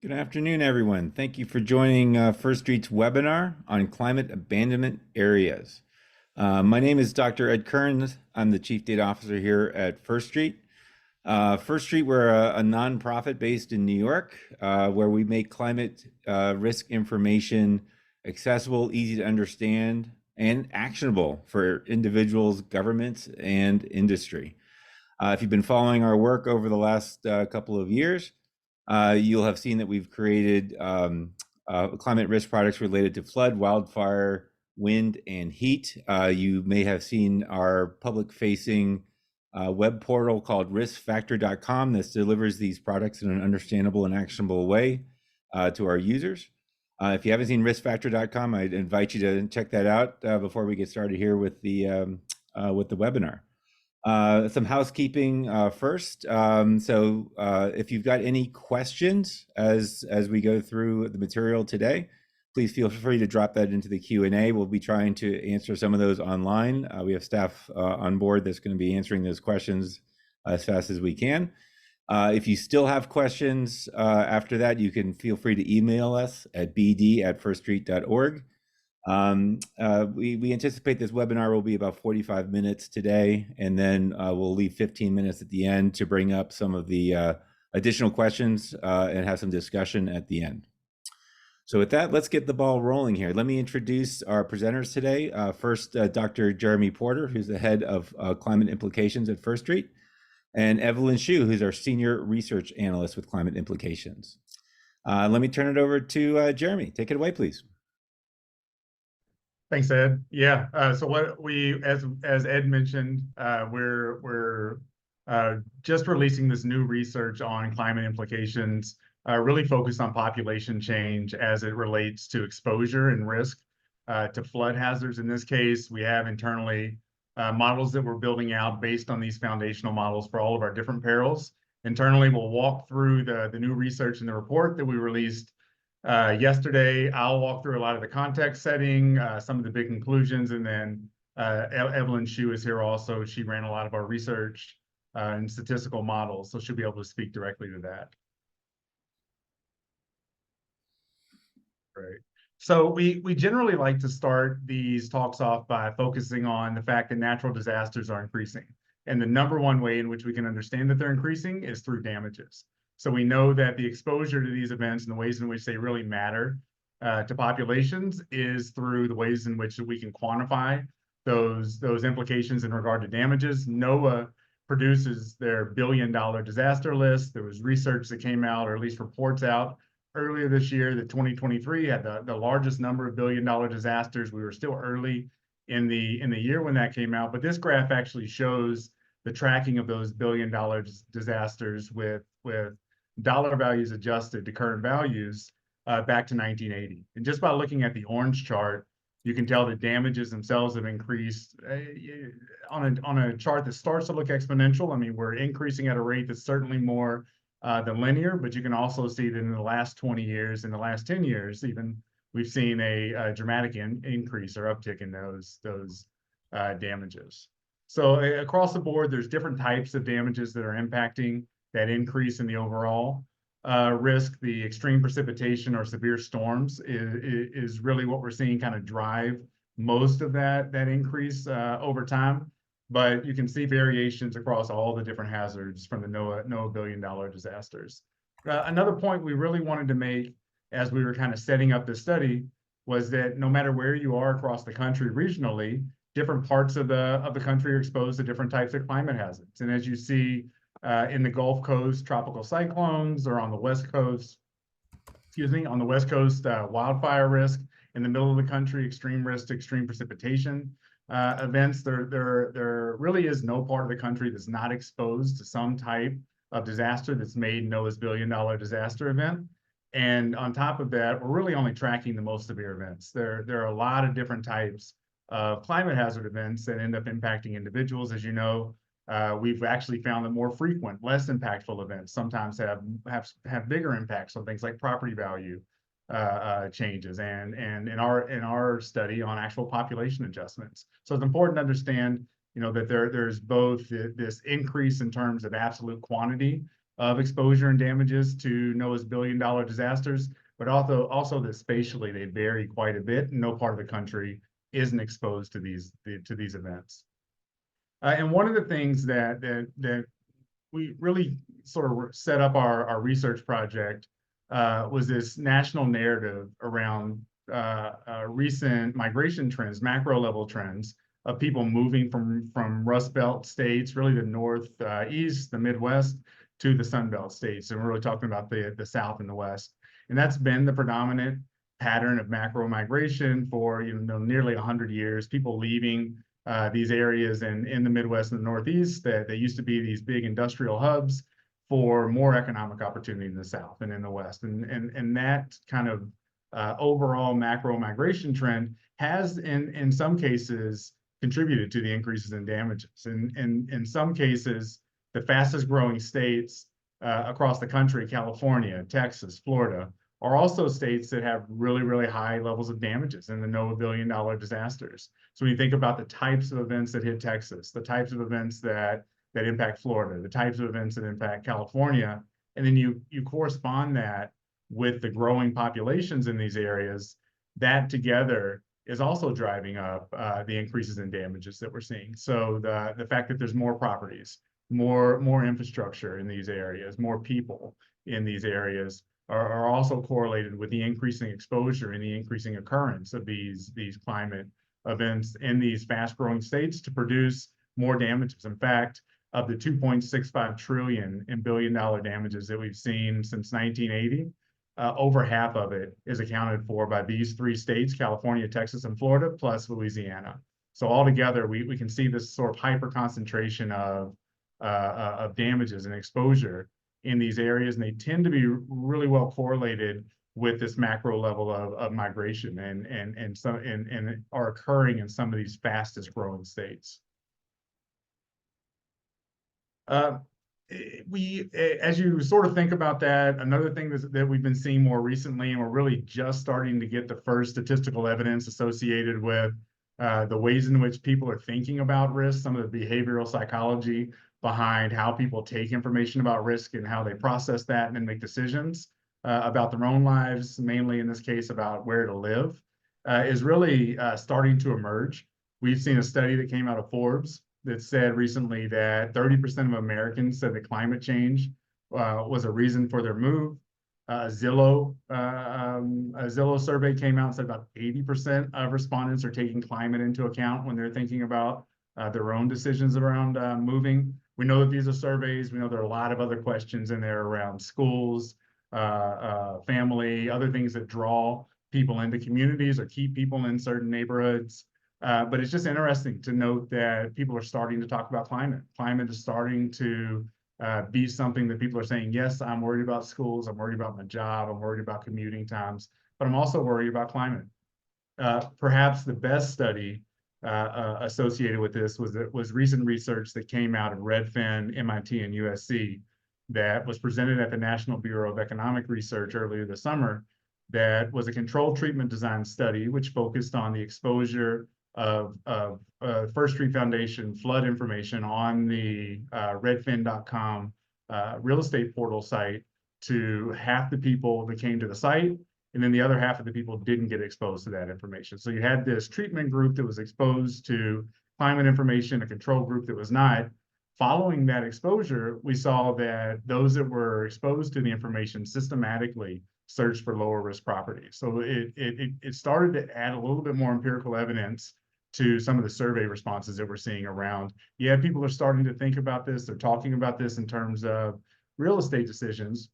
Good afternoon, everyone. Thank you for joining First Street's webinar on climate abandonment areas. My name is Dr. Ed Kearns. I'm the Chief Data Officer here at First Street. First Street, we're a nonprofit based in New York, where we make climate risk information accessible, easy to understand, and actionable for individuals, governments, and industry. If you've been following our work over the last couple of years, you'll have seen that we've created climate risk products related to flood, wildfire, wind, and heat. You may have seen our public-facing web portal called riskfactor.com that delivers these products in an understandable and actionable way to our users. If you haven't seen riskfactor.com, I'd invite you to check that out before we get started here with the webinar. Some housekeeping first. If you've got any questions as we go through the material today, please feel free to drop that into the Q&A. We'll be trying to answer some of those online. We have staff on board that's going to be answering those questions as fast as we can. If you still have questions after that, you can feel free to email us at bd@firststreet.org. We anticipate this webinar will be about 45 minutes today, and then we'll leave 15 minutes at the end to bring up some of the additional questions and have some discussion at the end. So with that, let's get the ball rolling here. Let me introduce our presenters today. First, Dr. Jeremy Porter, who's the head of climate implications at First Street, and Evelyn Hsu, who's our senior research analyst with climate implications. Let me turn it over to Jeremy. Take it away, please. Thanks, Ed. Yeah. So what we, as Ed mentioned, we're just releasing this new research on climate implications, really focused on population change as it relates to exposure and risk to flood hazards. In this case, we have internally models that we're building out based on these foundational models for all of our different perils. Internally, we'll walk through the new research in the report that we released yesterday. I'll walk through a lot of the context setting, some of the big conclusions, and then Evelyn Hsu is here also. She ran a lot of our research and statistical models, so she'll be able to speak directly to that. Right. So we generally like to start these talks off by focusing on the fact that natural disasters are increasing. And the number one way in which we can understand that they're increasing is through damages. So we know that the exposure to these events and the ways in which they really matter to populations is through the ways in which we can quantify those implications in regard to damages. NOAA produces their billion-dollar disaster list. There was research that came out, or at least reports out earlier this year, that 2023 had the largest number of billion-dollar disasters. We were still early in the year when that came out, but this graph actually shows the tracking of those billion-dollar disasters with dollar values adjusted to current values back to 1980. And just by looking at the orange chart, you can tell that damages themselves have increased on a chart that starts to look exponential. I mean, we're increasing at a rate that's certainly more than linear, but you can also see that in the last 20 years, in the last 10 years, even, we've seen a dramatic increase or uptick in those damages. So across the board, there's different types of damages that are impacting that increase in the overall risk. The extreme precipitation or severe storms is really what we're seeing kind of drive most of that increase over time. But you can see variations across all the different hazards from the NOAA billion-dollar disasters. Another point we really wanted to make as we were kind of setting up this study was that no matter where you are across the country regionally, different parts of the country are exposed to different types of climate hazards. And as you see in the Gulf Coast, tropical cyclones, or on the West Coast, on the West Coast, wildfire risk. In the middle of the country, extreme risk to extreme precipitation events. There really is no part of the country that's not exposed to some type of disaster that's made NOAA's billion-dollar disaster event. And on top of that, we're really only tracking the most severe events. There are a lot of different types of climate hazard events that end up impacting individuals. As you know, we've actually found that more frequent, less impactful events sometimes have bigger impacts on things like property value changes, and in our study on actual population adjustments. So it's important to understand, that there's both this increase in terms of absolute quantity of exposure and damages to NOAA's billion-dollar disasters, but also that spatially they vary quite a bit. No part of the country isn't exposed to these events. And one of the things that we really sort of set up our research project was this national narrative around recent migration trends, macro level trends of people moving from Rust Belt states, really the Northeast, the Midwest, to the Sun Belt states. And we're really talking about the South and the West. And that's been the predominant pattern of macro migration for nearly 100 years, people leaving these areas in the Midwest and the Northeast that they used to be these big industrial hubs for more economic opportunity in the South and in the West. And that kind of overall macro migration trend has in some cases contributed to the increases in damages. And in some cases, the fastest growing states across the country, California, Texas, Florida, are also states that have really, really high levels of damages in the NOAA billion-dollar disasters. So when you think about the types of events that hit Texas, the types of events that impact Florida, the types of events that impact California, and then you correspond that with the growing populations in these areas, that together is also driving up the increases in damages that we're seeing. So the fact that there's more properties, more infrastructure in these areas, more people in these areas are also correlated with the increasing exposure and the increasing occurrence of these climate events in these fast-growing states to produce more damages. In fact, of the 2.65 trillion in billion-dollar damages that we've seen since 1980, over half of it is accounted for by these three states, California, Texas, and Florida, plus Louisiana. So altogether, we can see this sort of hyper concentration of damages and exposure in these areas, and they tend to be really well correlated with this macro level of migration and are occurring in some of these fastest growing states. As you sort of think about that, another thing that we've been seeing more recently, and we're really just starting to get the first statistical evidence associated with the ways in which people are thinking about risk, some of the behavioral psychology behind how people take information about risk and how they process that and then make decisions about their own lives, mainly in this case about where to live, is really starting to emerge. We've seen a study that came out of Forbes that said recently that 30% of Americans said that climate change was a reason for their move. A Zillow survey came out and said about 80% of respondents are taking climate into account when they're thinking about their own decisions around moving. We know that these are surveys. We know there are a lot of other questions in there around schools, family, other things that draw people into communities or keep people in certain neighborhoods. But it's just interesting to note that people are starting to talk about climate. Climate is starting to be something that people are saying, yes, I'm worried about schools, I'm worried about my job, I'm worried about commuting times, but I'm also worried about climate. Perhaps the best study associated with this was recent research that came out of Redfin, MIT, and USC that was presented at the National Bureau of Economic Research earlier this summer. That was a controlled treatment design study which focused on the exposure of First Street Foundation flood information on the redfin.com real estate portal site to half the people that came to the site, and then the other half of the people didn't get exposed to that information. So you had this treatment group that was exposed to climate information, a control group that was not. Following that exposure, we saw that those that were exposed to the information systematically searched for lower risk properties. So it started to add a little bit more empirical evidence to some of the survey responses that we're seeing around. Yeah, people are starting to think about this. They're talking about this in terms of real estate decisions.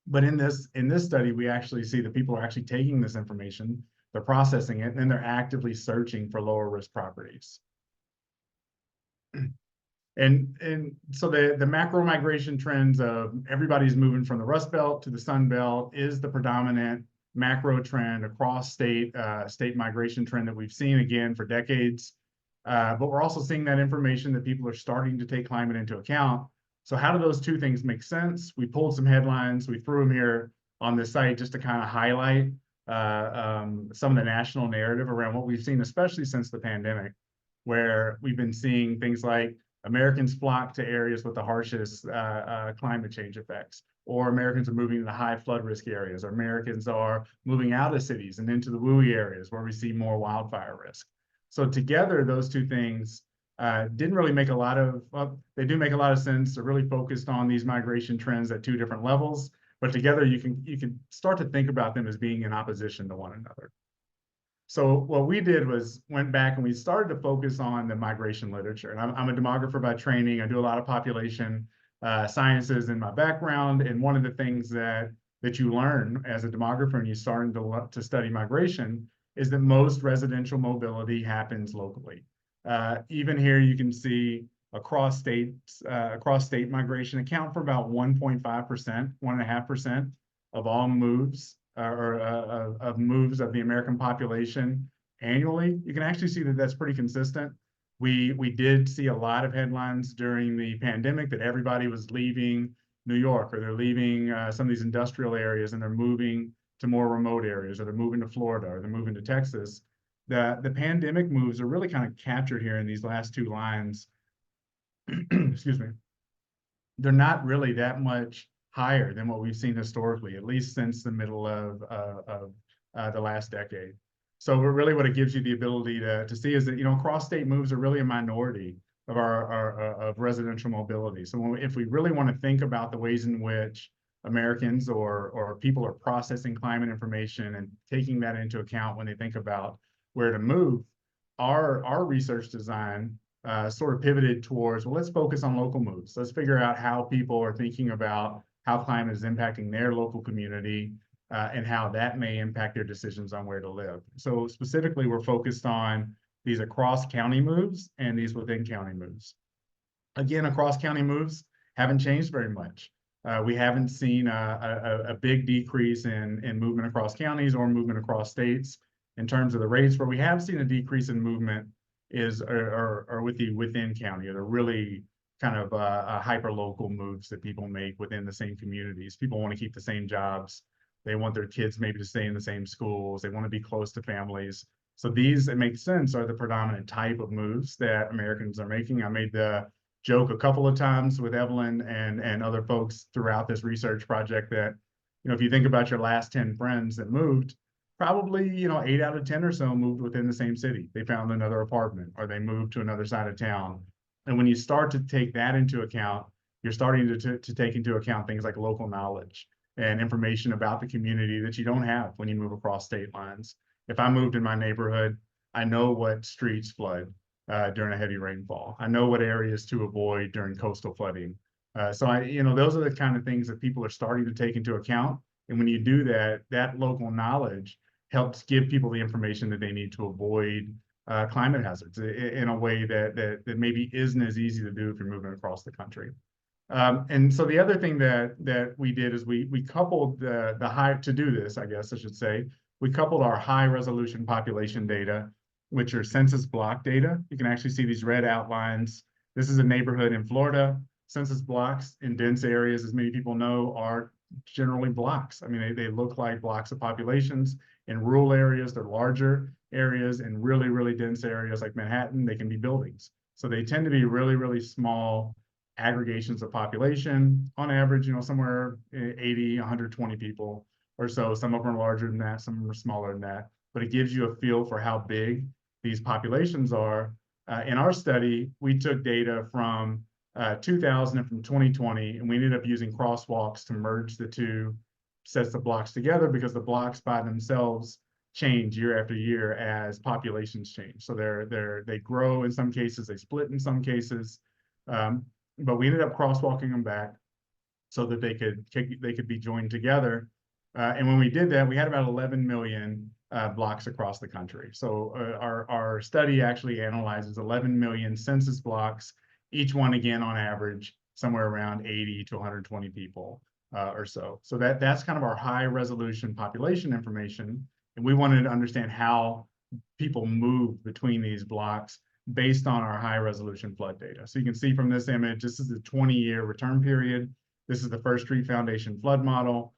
But in this study, we actually see that people are actually taking this information, they're processing it, and then they're actively searching for lower risk properties. And so the macro migration trends of everybody's moving from the Rust Belt to the Sun Belt is the predominant macro trend across state migration trend that we've seen again for decades. But we're also seeing that information that people are starting to take climate into account. So how do those two things make sense? We pulled some headlines, we threw them here on the site just to kind of highlight some of the national narrative around what we've seen, especially since the pandemic, where we've been seeing things like Americans flock to areas with the harshest climate change effects, or Americans are moving to high flood risk areas, or Americans are moving out of cities and into the WUI areas where we see more wildfire risk. So together, those two things didn't really make a lot of, well, they do make a lot of sense. They're really focused on these migration trends at two different levels, but together you can start to think about them as being in opposition to one another. So what we did was went back and we started to focus on the migration literature. And I'm a demographer by training. I do a lot of population sciences in my background. And one of the things that you learn as a demographer and you starting to study migration is that most residential mobility happens locally. Even here, you can see across state migration account for about 1.5%, 1.5% of all moves of moves of the American population annually. You can actually see that that's pretty consistent. We did see a lot of headlines during the pandemic that everybody was leaving New York, or they're leaving some of these industrial areas and they're moving to more remote areas, or they're moving to Florida, or they're moving to Texas. The pandemic moves are really kind of captured here in these last two lines. Excuse me. They're not really that much higher than what we've seen historically, at least since the middle of the last decade. So really what it gives you the ability to see is that, you know, cross-state moves are really a minority of of residential mobility. So if we really want to think about the ways in which Americans or people are processing climate information and taking that into account when they think about where to move, our research design sort of pivoted towards, well, let's focus on local moves. Let's figure out how people are thinking about how climate is impacting their local community and how that may impact their decisions on where to live. So specifically, we're focused on these across county moves and these within county moves. Again, across county moves haven't changed very much. We haven't seen a big decrease in movement across counties or movement across states in terms of the rates. Where we have seen a decrease in movement are with the within county, or the really kind of hyper local moves that people make within the same communities. People want to keep the same jobs. They want their kids maybe to stay in the same schools. They want to be close to families. So these, it makes sense, are the predominant type of moves that Americans are making. I made the joke a couple of times with Evelyn and other folks throughout this research project that, you know, if you think about your last 10 friends that moved, probably, you know, 8 out of 10 or so moved within the same city. They found another apartment, or they moved to another side of town. And when you start to take that into account, you're starting to take into account things like local knowledge and information about the community that you don't have when you move across state lines. If I moved in my neighborhood, I know what streets flood during a heavy rainfall. I know what areas to avoid during coastal flooding. You know, those are the kind of things that people are starting to take into account. And when you do that, that local knowledge helps give people the information that they need to avoid climate hazards in a way that maybe isn't as easy to do if you're moving across the country. And so the other thing that we did is we coupled the high, to do this, I guess I should say, we coupled our high resolution population data, which are Census Block data. You can actually see these red outlines. This is a neighborhood in Florida. Census blocks in dense areas, as many people know, are generally blocks. I mean, they look like blocks of populations. In rural areas, they're larger areas. In really, really dense areas like Manhattan, they can be buildings. So they tend to be really, really small aggregations of population. On average, you know, somewhere 80, 120 people or so. Some of them are larger than that, some of them are smaller than that. But it gives you a feel for how big these populations are. In our study, we took data from 2000 and from 2020, and we ended up using crosswalks to merge the two sets of blocks together, because the blocks by themselves change year after year as populations change. So they grow in some cases, they split in some cases, but we ended up crosswalking them back so that they could be joined together. And when we did that, we had about 11 million blocks across the country. So our study actually analyzes 11 million census blocks, each one again on average somewhere around 80 to 120 people or so. So that's kind of our high resolution population information. And we wanted to understand how people move between these blocks based on our high resolution flood data. So you can see from this image, this is the 20-year return period. This is the First Street Foundation flood model.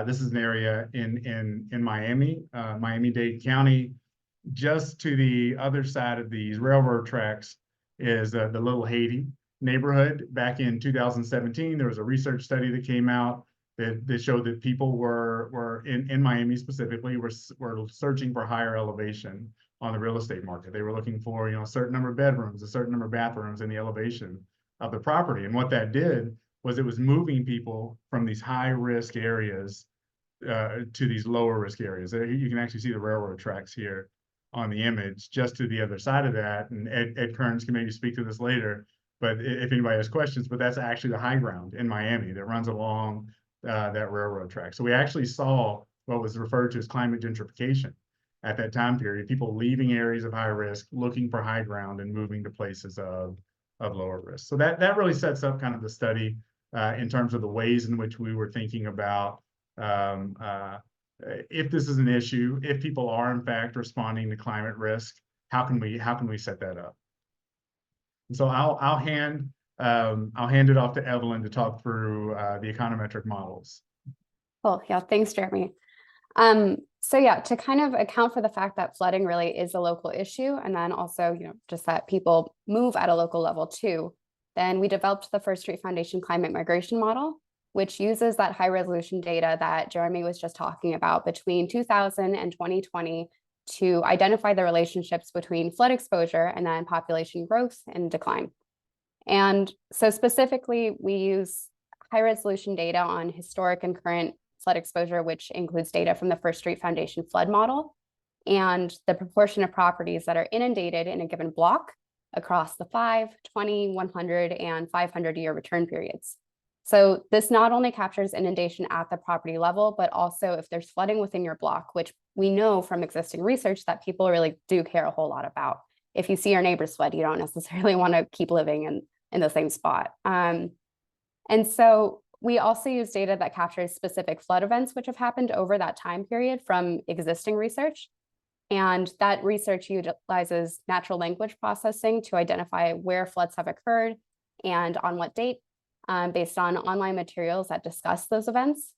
This is an area in Miami, Miami-Dade County. Just to the other side of these railroad tracks is the Little Haiti. neighborhood back in 2017. There was a research study that came out that showed that people were in Miami specifically were searching for higher elevation on the real estate market. They were looking for, a certain number of bedrooms, a certain number of bathrooms in the elevation of the property. And what that did was it was moving people from these high risk areas to these lower risk areas. You can actually see the railroad tracks here on the image. Just to the other side of that, and Ed Kearns can maybe speak to this later, but if anybody has questions, but that's actually the high ground in Miami that runs along that railroad track. So we actually saw what was referred to as climate gentrification at that time period, people leaving areas of high risk, looking for high ground and moving to places of lower risk. So that really sets up kind of the study in terms of the ways in which we were thinking about if this is an issue, if people are in fact responding to climate risk, how can we set that up? And so I'll hand it off to Evelyn to talk through the econometric models. Cool. Yeah, thanks, Jeremy. So yeah, to kind of account for the fact that flooding really is a local issue, and then also, just that people move at a local level too, then we developed the First Street Foundation Climate Migration Model, which uses that high resolution data that Jeremy was just talking about between 2000 and 2020 to identify the relationships between flood exposure and then population growth and decline. And so specifically, we use high resolution data on historic and current flood exposure, which includes data from the First Street Foundation flood model and the proportion of properties that are inundated in a given block across the 5, 20, 100, and 500-year return periods. So this not only captures inundation at the property level, but also if there's flooding within your block, which we know from existing research that people really do care a whole lot about. If you see your neighbors flood, you don't necessarily want to keep living in the same spot. And so we also use data that captures specific flood events which have happened over that time period from existing research. And that research utilizes natural language processing to identify where floods have occurred and on what date, based on online materials that discuss those events.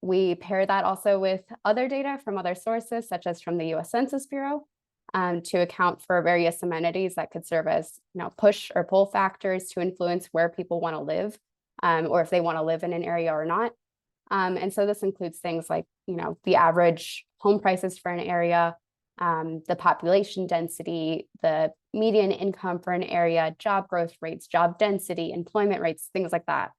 We pair that also with other data from other sources, such as from the US Census Bureau, to account for various amenities that could serve as push or pull factors to influence where people want to live, or if they want to live in an area or not. And so this includes things like the average home prices for an area, the population density, the median income for an area, job growth rates, job density, employment rates, things like that.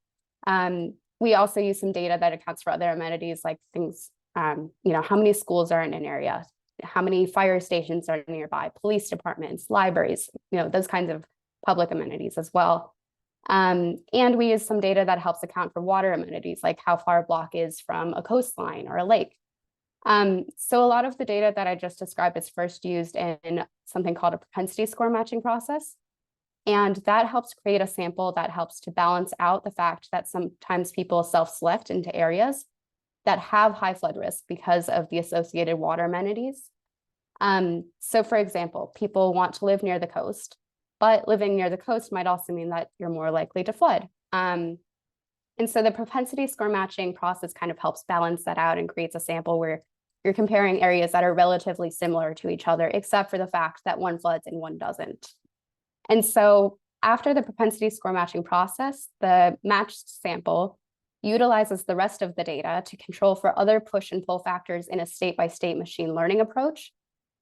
We also use some data that accounts for other amenities like things, how many schools are in an area, how many fire stations are nearby, police departments, libraries, those kinds of public amenities as well. And we use some data that helps account for water amenities, like how far a block is from a coastline or a lake. So a lot of the data that I just described is first used in something called a propensity score matching process. And that helps create a sample that helps to balance out the fact that sometimes people self-select into areas that have high flood risk because of the associated water amenities. So for example, people want to live near the coast, but living near the coast might also mean that you're more likely to flood. And so the propensity score matching process kind of helps balance that out and creates a sample where you're comparing areas that are relatively similar to each other, except for the fact that one floods and one doesn't. And so after the propensity score matching process, the matched sample utilizes the rest of the data to control for other push and pull factors in a state-by-state machine learning approach.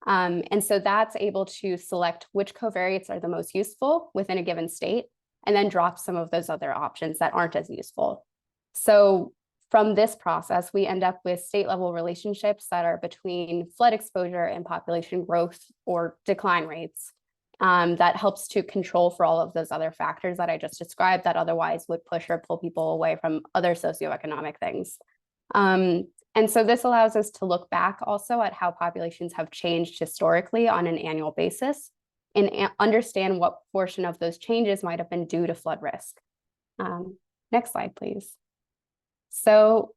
And so that's able to select which covariates are the most useful within a given state, and then drop some of those other options that aren't as useful. So from this process, we end up with state-level relationships that are between flood exposure and population growth or decline rates. That helps to control for all of those other factors that I just described that otherwise would push or pull people away from other socioeconomic things. And so this allows us to look back also at how populations have changed historically on an annual basis and understand what portion of those changes might have been due to flood risk. Next slide, please. So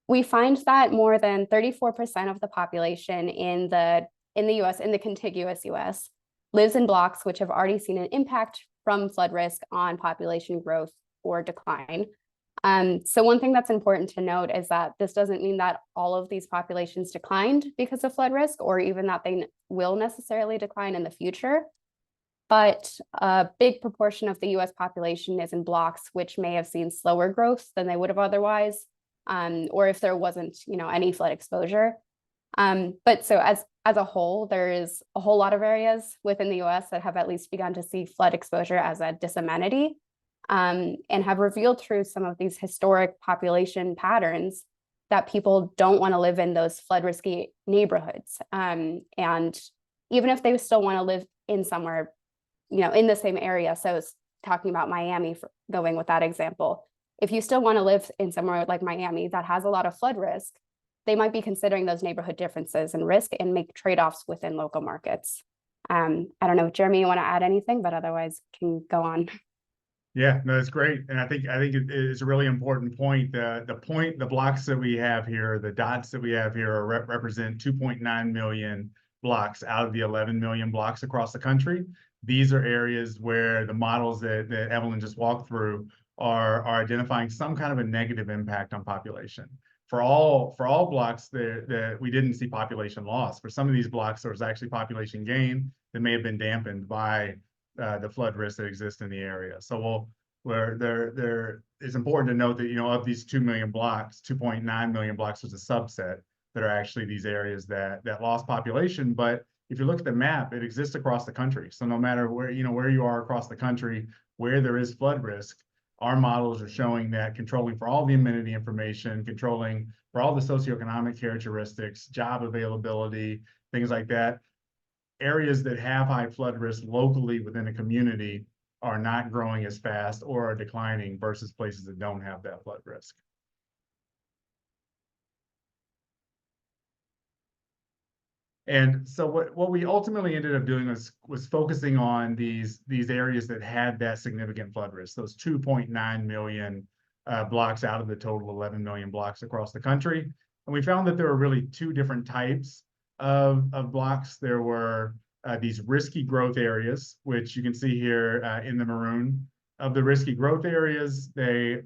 we find that more than 34% of the population in the US, in the contiguous US, lives in blocks which have already seen an impact from flood risk on population growth or decline. So one thing that's important to note is that this doesn't mean that all of these populations declined because of flood risk, or even that they will necessarily decline in the future. but a big proportion of the US population is in blocks which may have seen slower growth than they would have otherwise, or if there wasn't, any flood exposure. But so as a whole, there is a whole lot of areas within the US that have at least begun to see flood exposure as a disamenity, and have revealed through some of these historic population patterns that people don't want to live in those flood risky neighborhoods. And even if they still want to live in somewhere, in the same area. So I was talking about Miami, going with that example. If you still want to live in somewhere like Miami that has a lot of flood risk, they might be considering those neighborhood differences and risk and make trade-offs within local markets. I don't know, Jeremy, you want to add anything, but otherwise can go on. Yeah, no, it's great. And I think it's a really important point. The blocks that we have here, the dots that we have here represent 2.9 million blocks out of the 11 million blocks across the country. These are areas where the models that Evelyn just walked through are identifying some kind of a negative impact on population. For all blocks that we didn't see population loss. For some of these blocks, there was actually population gain that may have been dampened by the flood risk that exists in the area. So it's important to note that, of these 2 million blocks, 2.9 million blocks was a subset that are actually these areas that lost population. But if you look at the map, it exists across the country. So no matter where you are across the country, where there is flood risk, our models are showing that controlling for all the amenity information, controlling for all the socioeconomic characteristics, job availability, things like that, areas that have high flood risk locally within a community are not growing as fast or are declining versus places that don't have that flood risk. And so what we ultimately ended up doing was focusing on these areas that had that significant flood risk, those 2.9 million blocks out of the total 11 million blocks across the country. And we found that there were really two different types of blocks. There were these risky growth areas, which you can see here in the maroon. Of the risky growth areas, they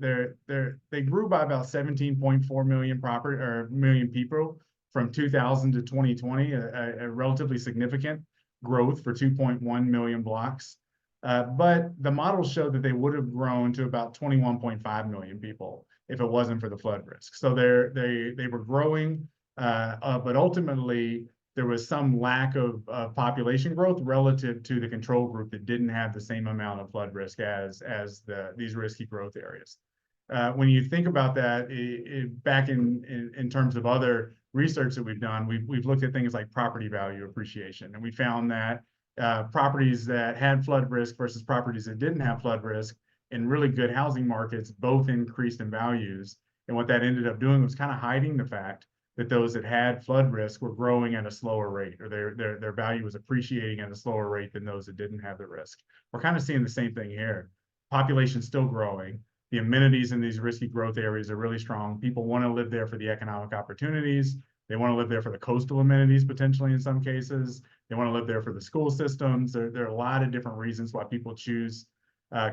grew by about 17.4 million people from 2000 to 2020, a relatively significant growth for 2.1 million blocks. But the models showed that they would have grown to about 21.5 million people if it wasn't for the flood risk. So they were growing, but ultimately there was some lack of population growth relative to the control group that didn't have the same amount of flood risk as these risky growth areas. When you think about that, back in terms of other research that we've done, we've looked at things like property value appreciation, and we found that properties that had flood risk versus properties that didn't have flood risk in really good housing markets both increased in values. And what that ended up doing was kind of hiding the fact that those that had flood risk were growing at a slower rate, or their value was appreciating at a slower rate than those that didn't have the risk. We're kind of seeing the same thing here. Population still growing. The amenities in these risky growth areas are really strong. People want to live there for the economic opportunities. They want to live there for the coastal amenities, potentially in some cases. They want to live there for the school systems. There are a lot of different reasons why people choose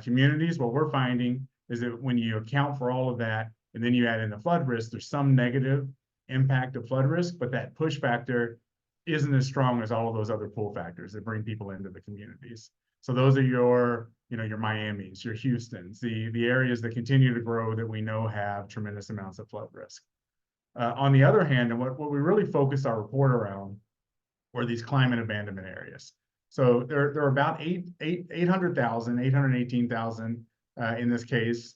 communities. What we're finding is that when you account for all of that, and then you add in the flood risk, there's some negative impact of flood risk, but that push factor isn't as strong as all of those other pull factors that bring people into the communities. So those are your Miamis, your Houstons, the areas that continue to grow that we know have tremendous amounts of flood risk. On the other hand, and what we really focused our report around were these climate abandonment areas. So there are about 818,000 in this case,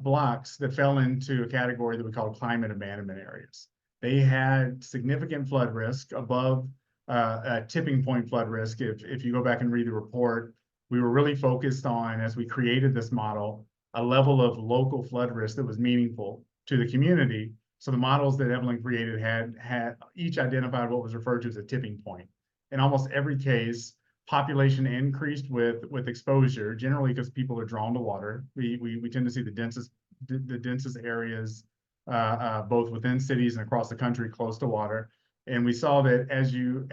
blocks that fell into a category that we call climate abandonment areas. They had significant flood risk above a tipping point flood risk. If you go back and read the report, we were really focused on, as we created this model, a level of local flood risk that was meaningful to the community. So the models that Evelyn created had each identified what was referred to as a tipping point. In almost every case, population increased with exposure, generally because people are drawn to water. We tend to see the densest areas both within cities and across the country close to water. And we saw that as you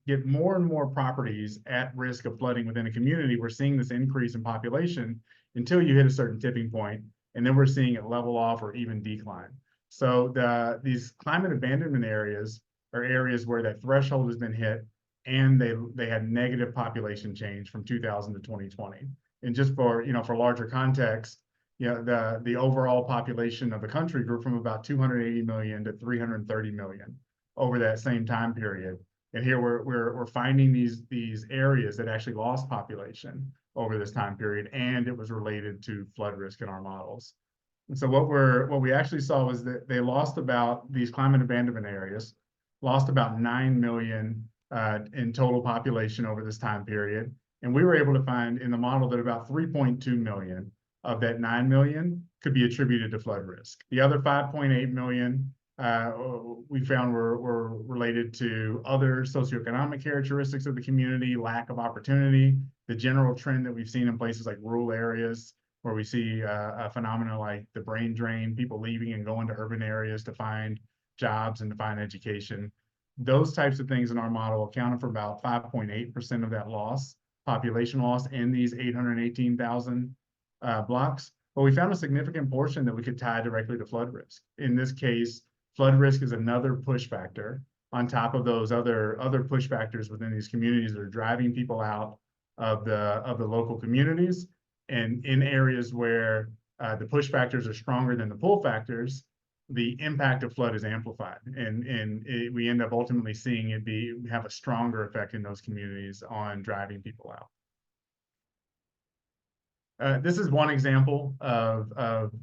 get more and more properties at risk of flooding within a community, we're seeing this increase in population until you hit a certain tipping point, and then we're seeing it level off or even decline. So these climate abandonment areas are areas where that threshold has been hit, and they had negative population change from 2000 to 2020. And just for, for larger context, the overall population of the country grew from about 280 million to 330 million over that same time period. And here we're finding these areas that actually lost population over this time period, and it was related to flood risk in our models. And so what we actually saw was that they lost about these climate abandonment areas, lost about 9 million in total population over this time period. And we were able to find in the model that about 3.2 million of that 9 million could be attributed to flood risk. The other 5.8 million we found were related to other socioeconomic characteristics of the community, lack of opportunity, the general trend that we've seen in places like rural areas, where we see a phenomena like the brain drain, people leaving and going to urban areas to find jobs and to find education. Those types of things in our model accounted for about 5.8% of that loss, population loss in these 818,000 blocks. But we found a significant portion that we could tie directly to flood risk. In this case, flood risk is another push factor on top of those other push factors within these communities that are driving people out of the local communities. And in areas where the push factors are stronger than the pull factors, the impact of flood is amplified, and we end up ultimately seeing it have a stronger effect in those communities on driving people out. This is one example of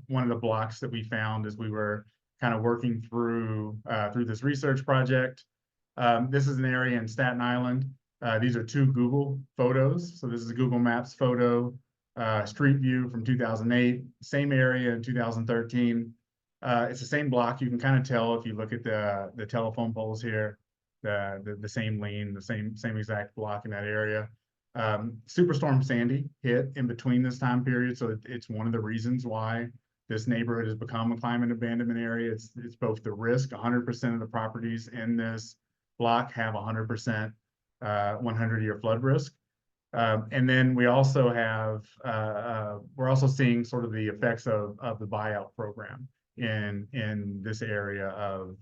one of the blocks that we found as we were kind of working through this research project. This is an area in Staten Island. These are two Google photos. So this is a Google Maps photo, street view from 2008, same area in 2013. It's the same block. You can kind of tell if you look at the telephone poles here, the same lean, the same exact block in that area. Superstorm Sandy hit in between this time period, so it's one of the reasons why this neighborhood has become a climate abandonment area. It's both the risk. 100% of the properties in this block have 100% 100-year flood risk. And then we also have, we're also seeing sort of the effects of the buyout program in this area of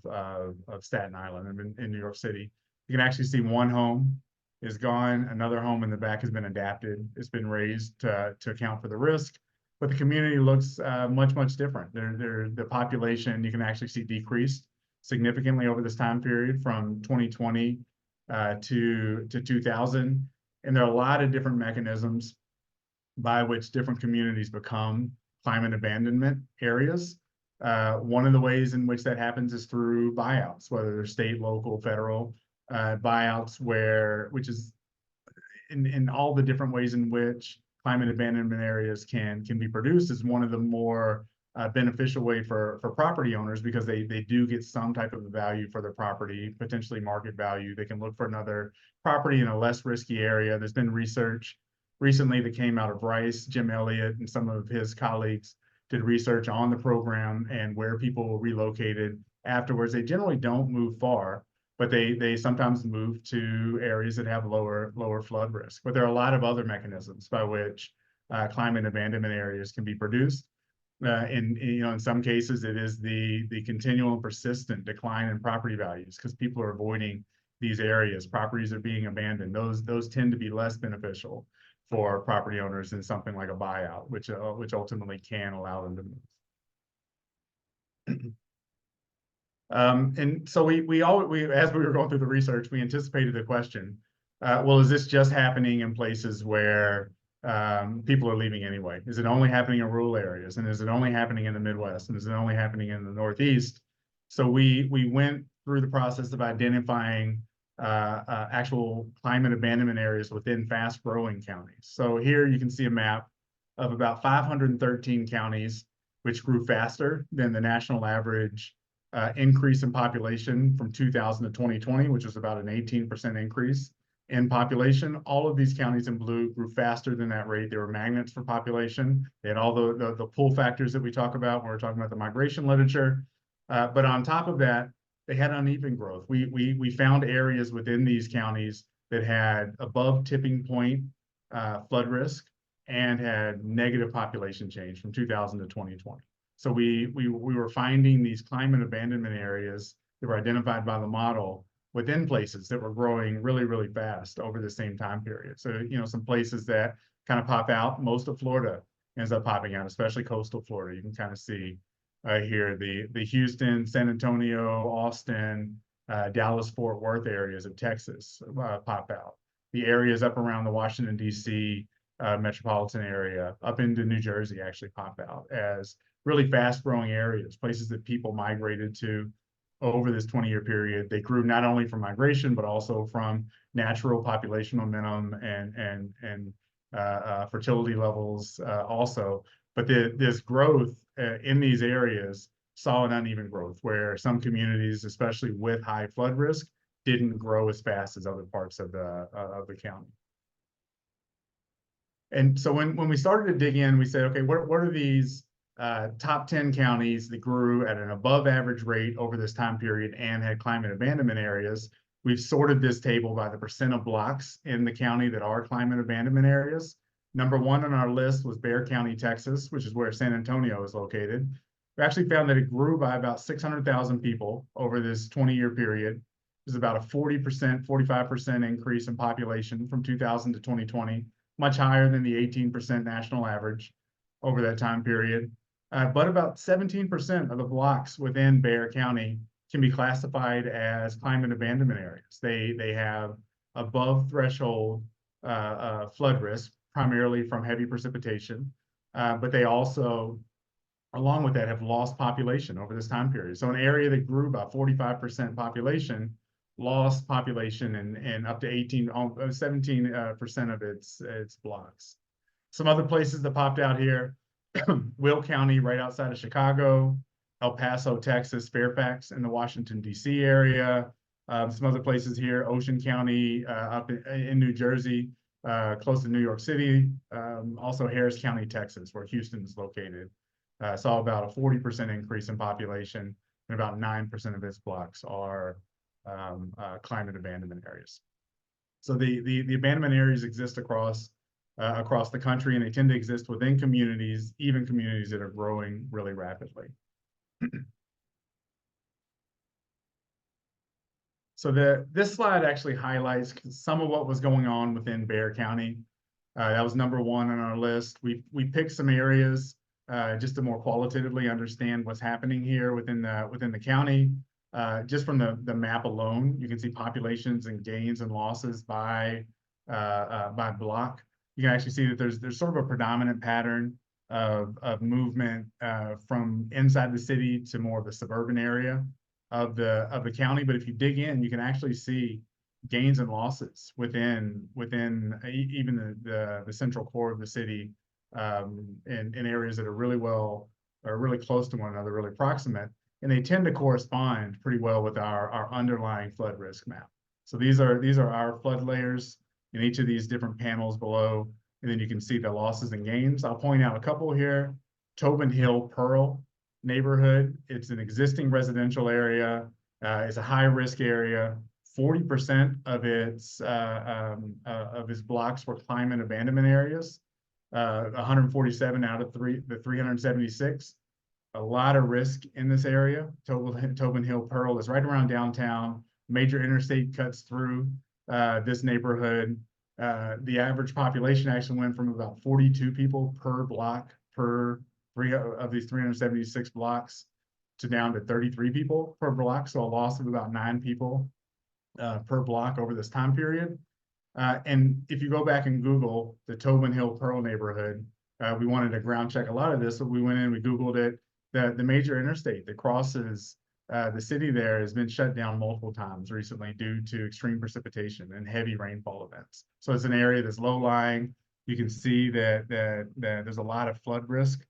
Staten Island in New York City. You can actually see one home is gone, another home in the back has been adapted. It's been raised to account for the risk, but the community looks much different. The population, you can actually see decreased significantly over this time period from 2020 to 2000. And there are a lot of different mechanisms by which different communities become climate abandonment areas. One of the ways in which that happens is through buyouts, whether they're state, local, federal buyouts, which is in all the different ways in which climate abandonment areas can be produced, is one of the more beneficial way for property owners, because they do get some type of value for their property, potentially market value. They can look for another property in a less risky area. There's been research recently that came out of Rice. Jim Elliott and some of his colleagues did research on the program and where people relocated afterwards. They generally don't move far, but they sometimes move to areas that have lower flood risk. But there are a lot of other mechanisms by which climate abandonment areas can be produced. In some cases, it is the continual and persistent decline in property values because people are avoiding these areas. Properties are being abandoned. Those tend to be less beneficial for property owners than something like a buyout, which ultimately can allow them to move. And so we as we were going through the research, we anticipated the question, well, is this just happening in places where people are leaving anyway? Is it only happening in rural areas? And is it only happening in the Midwest? And is it only happening in the Northeast? So we went through the process of identifying actual climate abandonment areas within fast growing counties. So here you can see a map of about 513 counties, which grew faster than the national average increase in population from 2000 to 2020, which was about an 18% increase in population. All of these counties in blue grew faster than that rate. They were magnets for population. They had all the pull factors that we talk about when we're talking about the migration literature. But on top of that, they had uneven growth. We found areas within these counties that had above tipping point flood risk and had negative population change from 2000 to 2020. So we were finding these climate abandonment areas that were identified by the model within places that were growing really, really fast over the same time period. So, some places that kind of pop out, most of Florida ends up popping out, especially coastal Florida. You can kind of see here the Houston, San Antonio, Austin, Dallas, Fort Worth areas of Texas pop out. The areas up around the Washington, D.C. Metropolitan area, up into New Jersey actually pop out as really fast growing areas, places that people migrated to over this 20-year period. They grew not only from migration, but also from natural population momentum and fertility levels also. But this growth in these areas saw an uneven growth where some communities, especially with high flood risk, didn't grow as fast as other parts of the county. And so when we started to dig in, we said, okay, what are these top 10 counties that grew at an above average rate over this time period and had climate abandonment areas? We've sorted this table by the percent of blocks in the county that are climate abandonment areas. Number one on our list was Bexar County, Texas, which is where San Antonio is located. We actually found that it grew by about 600,000 people over this 20-year period. There's about a 40%, 45% increase in population from 2000 to 2020, much higher than the 18% national average over that time period. But about 17% of the blocks within Bexar County can be classified as climate abandonment areas. They have above threshold flood risk, primarily from heavy precipitation, but they also, along with that, have lost population over this time period. So an area that grew about 45% population lost population and up to 17% of its blocks. Some other places that popped out here, Will County, right outside of Chicago, El Paso, Texas, Fairfax in the Washington, D.C. area. Some other places here, Ocean County up in New Jersey, close to New York City. Also Harris County, Texas, where Houston is located. Saw about a 40% increase in population, and about 9% of its blocks are climate abandonment areas. So the abandonment areas exist across the country, and they tend to exist within communities, even communities that are growing really rapidly. So this slide actually highlights some of what was going on within Bexar County. That was number one on our list. We picked some areas just to more qualitatively understand what's happening here within the county. Just from the map alone, you can see populations and gains and losses by block. You can actually see that there's sort of a predominant pattern of movement from inside the city to more of the suburban area of the county. But if you dig in, you can actually see gains and losses within even the central core of the city in areas that are really close to one another, really proximate. And they tend to correspond pretty well with our underlying flood risk map. So these are our flood layers in each of these different panels below, and then you can see the losses and gains. I'll point out a couple here. Tobin Hill Pearl neighborhood. It's an existing residential area. It's a high risk area. 40% of its blocks were climate abandonment areas. 147 out of the 376. A lot of risk in this area. Tobin Hill Pearl is right around downtown. Major interstate cuts through this neighborhood. The average population actually went from about 42 people per block of these 376 blocks to down to 33 people per block. So a loss of about 9 people per block over this time period. And if you go back and Google the Tobin Hill Pearl neighborhood, we wanted to ground check a lot of this, so we went in, we Googled it. The major interstate that crosses the city there has been shut down multiple times recently due to extreme precipitation and heavy rainfall events. So it's an area that's low-lying. You can see that there's a lot of flood risk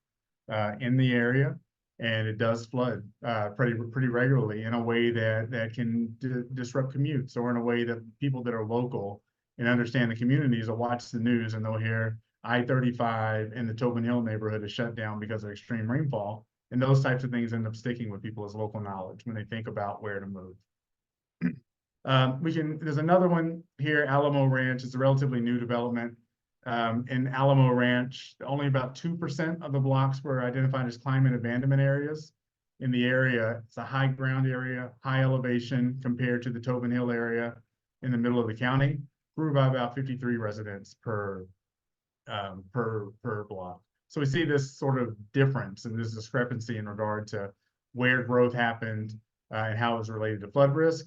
in the area, and it does flood pretty regularly in a way that can disrupt commutes, or in a way that people that are local and understand the communities will watch the news and they'll hear I-35 in the Tobin Hill neighborhood is shut down because of extreme rainfall. And those types of things end up sticking with people as local knowledge when they think about where to move. There's another one here, Alamo Ranch. It's a relatively new development. In Alamo Ranch, only about 2% of the blocks were identified as climate abandonment areas. in the area. It's a high ground area, high elevation compared to the Tobin Hill area in the middle of the county. Grew by about 53 residents per block. So we see this sort of difference and this discrepancy in regard to where growth happened and how it was related to flood risk.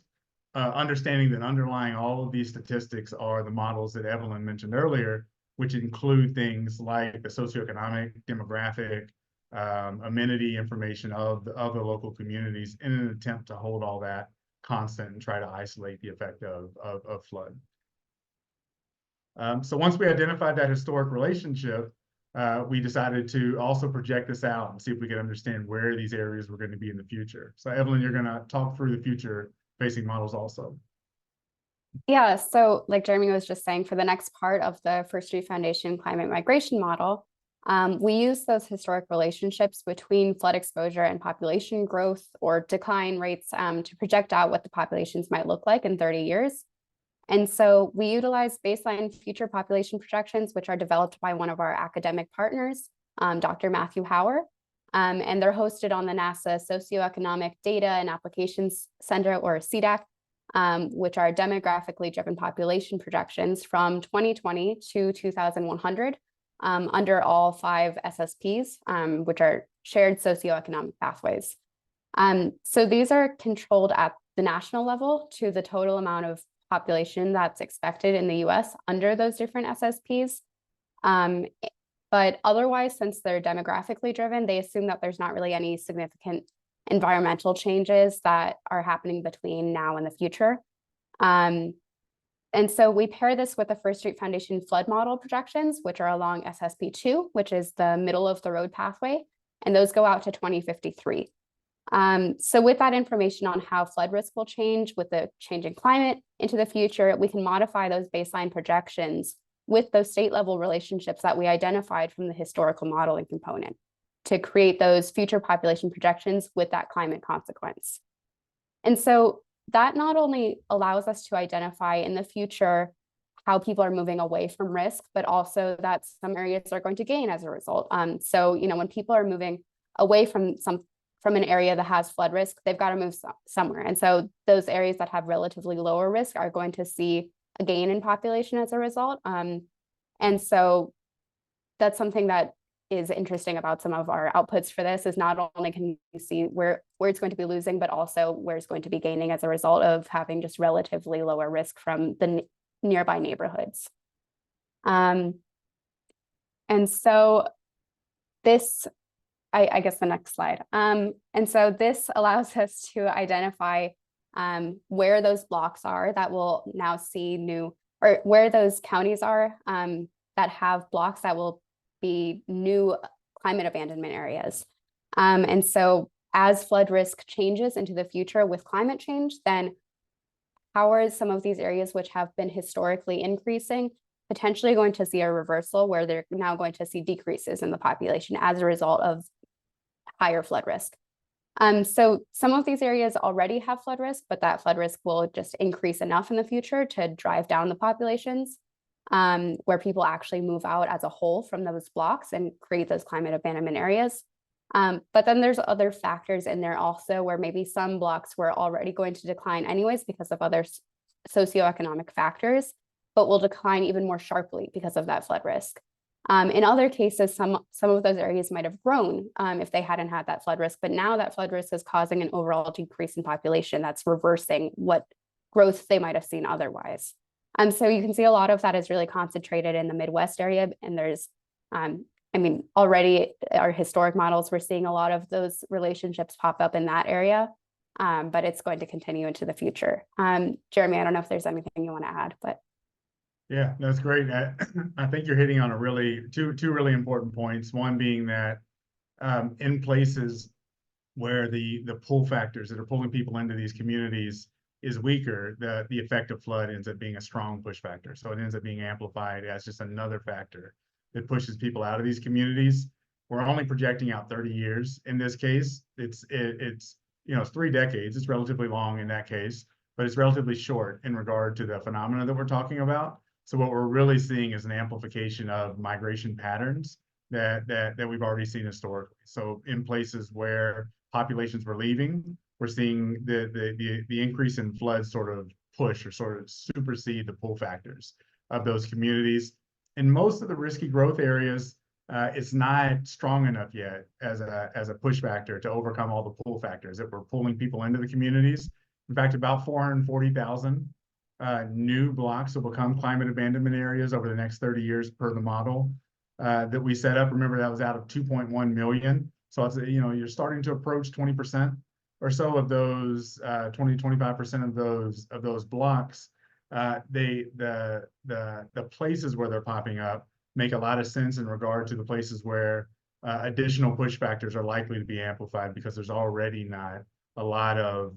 Understanding that underlying all of these statistics are the models that Evelyn mentioned earlier, which include things like the socioeconomic, demographic, amenity information of the local communities in an attempt to hold all that constant and try to isolate the effect of flood. So once we identified that historic relationship, we decided to also project this out and see if we could understand where these areas were going to be in the future. So Evelyn, you're going to talk through the future facing models also. Yeah, so like Jeremy was just saying, for the next part of the First Street Foundation climate migration model, we use those historic relationships between flood exposure and population growth or decline rates to project out what the populations might look like in 30 years. And so we utilize baseline future population projections, which are developed by one of our academic partners, Dr. Matthew Hauer, and they're hosted on the NASA Socioeconomic Data and Applications Center, or CDAC, which are demographically driven population projections from 2020 to 2100 under all 5 SSPs, which are shared socioeconomic pathways. So these are controlled at the national level to the total amount of population that's expected in the US under those different SSPs. But otherwise, since they're demographically driven, they assume that there's not really any significant environmental changes that are happening between now and the future. And so we pair this with the First Street Foundation flood model projections, which are along SSP2, which is the middle of the road pathway, and those go out to 2053. So with that information on how flood risk will change with the changing climate into the future, we can modify those baseline projections with those state level relationships that we identified from the historical modeling component to create those future population projections with that climate consequence. And so that not only allows us to identify in the future how people are moving away from risk, but also that some areas are going to gain as a result. So, you know, when people are moving away from an area that has flood risk, they've got to move somewhere. And so those areas that have relatively lower risk are going to see a gain in population as a result. And so that's something that is interesting about some of our outputs for this, is not only can you see where it's going to be losing, but also where it's going to be gaining as a result of having just relatively lower risk from the nearby neighborhoods. And so this, I guess the next slide. And so this allows us to identify where those blocks are that will now see new, or where those counties are that have blocks that will be new climate abandonment areas. And so as flood risk changes into the future with climate change, then how are some of these areas which have been historically increasing potentially going to see a reversal where they're now going to see decreases in the population as a result of higher flood risk? So some of these areas already have flood risk, but that flood risk will just increase enough in the future to drive down the populations, where people actually move out as a whole from those blocks and create those climate abandonment areas. But then there's other factors in there also, where maybe some blocks were already going to decline anyways because of other socioeconomic factors, but will decline even more sharply because of that flood risk. In other cases, some of those areas might have grown if they hadn't had that flood risk, but now that flood risk is causing an overall decrease in population that's reversing what growth they might have seen otherwise. So you can see a lot of that is really concentrated in the Midwest area, and there's, I mean, already our historic models, we're seeing a lot of those relationships pop up in that area, but it's going to continue into the future. Jeremy, I don't know if there's anything you want to add, but. Yeah, that's great. I think you're hitting on a really two really important points. One being that in places where the pull factors that are pulling people into these communities is weaker, the effect of flood ends up being a strong push factor. So it ends up being amplified as just another factor that pushes people out of these communities. We're only projecting out 30 years in this case. It's 3 decades. It's relatively long in that case, but it's relatively short in regard to the phenomena that we're talking about. So what we're really seeing is an amplification of migration patterns that we've already seen historically. So in places where populations were leaving, we're seeing the increase in floods sort of push or sort of supersede the pull factors of those communities. In most of the risky growth areas, it's not strong enough yet as a push factor to overcome all the pull factors that we're pulling people into the communities. In fact, about 440,000 new blocks will become climate abandonment areas over the next 30 years per the model that we set up. Remember, that was out of 2.1 million. So it's, you know, you're starting to approach 20% or so of those 25% of those blocks. The places where they're popping up make a lot of sense in regard to the places where additional push factors are likely to be amplified, because there's already not a lot of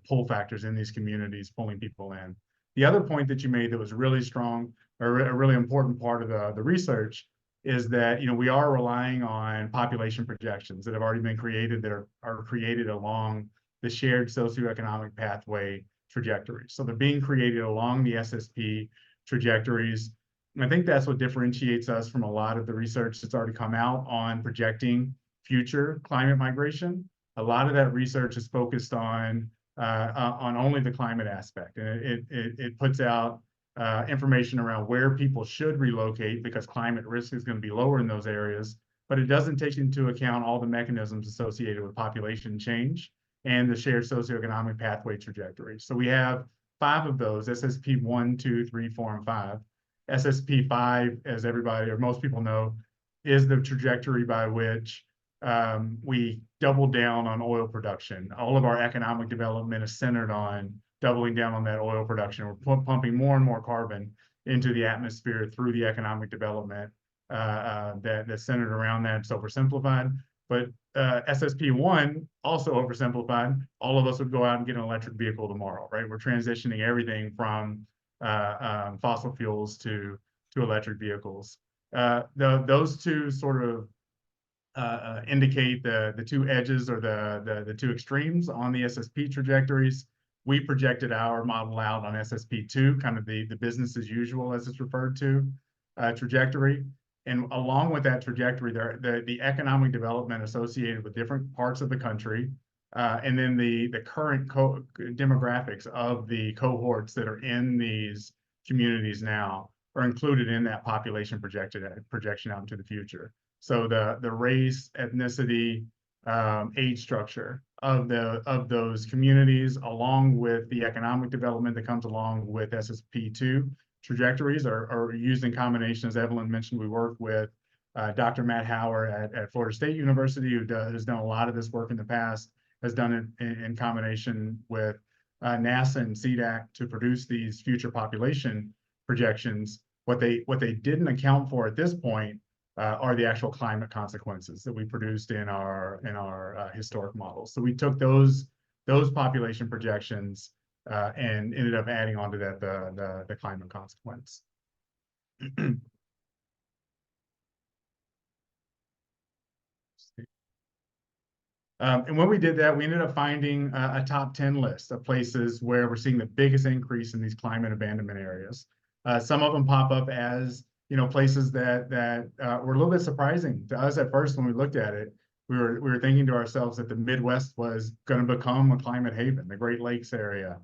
pull factors in these communities pulling people in. The other point that you made that was really strong, or a really important part of the research, is that, you know, we are relying on population projections that have already been created, that are created along the shared socioeconomic pathway trajectories. So they're being created along the SSP trajectories. And I think that's what differentiates us from a lot of the research that's already come out on projecting future climate migration. A lot of that research is focused on only the climate aspect, and it puts out information around where people should relocate because climate risk is going to be lower in those areas, but it doesn't take into account all the mechanisms associated with population change and the shared socioeconomic pathway trajectory. So we have 5 of those: SSP 1, 2, 3, 4, and 5. SSP 5, as everybody or most people know, is the trajectory by which we double down on oil production. All of our economic development is centered on doubling down on that oil production. We're pumping more and more carbon into the atmosphere through the economic development that's centered around that. It's oversimplified, but SSP 1 also oversimplified. All of us would go out and get an electric vehicle tomorrow, right? We're transitioning everything from fossil fuels to electric vehicles. Those two sort of indicate the 2 edges, or the 2 extremes on the SSP trajectories. We projected our model out on SSP2, kind of the business as usual, as it's referred to, trajectory. And along with that trajectory, the economic development associated with different parts of the country, and then the current demographics of the cohorts that are in these communities now are included in that population projection out into the future. So the race, ethnicity, age structure of those communities, along with the economic development that comes along with SSP2 trajectories, are used in combination. As Evelyn mentioned, we work with Dr. Matt Hauer at Florida State University, who has done a lot of this work in the past, has done it in combination with NASA and CDAC to produce these future population projections. What they didn't account for at this point are the actual climate consequences that we produced in our historic models. So we took those population projections and ended up adding onto that the climate consequence. And when we did that, we ended up finding a top 10 list of places where we're seeing the biggest increase in these climate abandonment areas. Some of them pop up as, you know, places that were a little bit surprising to us at first when we looked at it. We were thinking to ourselves that the Midwest was going to become a climate haven. The Great Lakes area,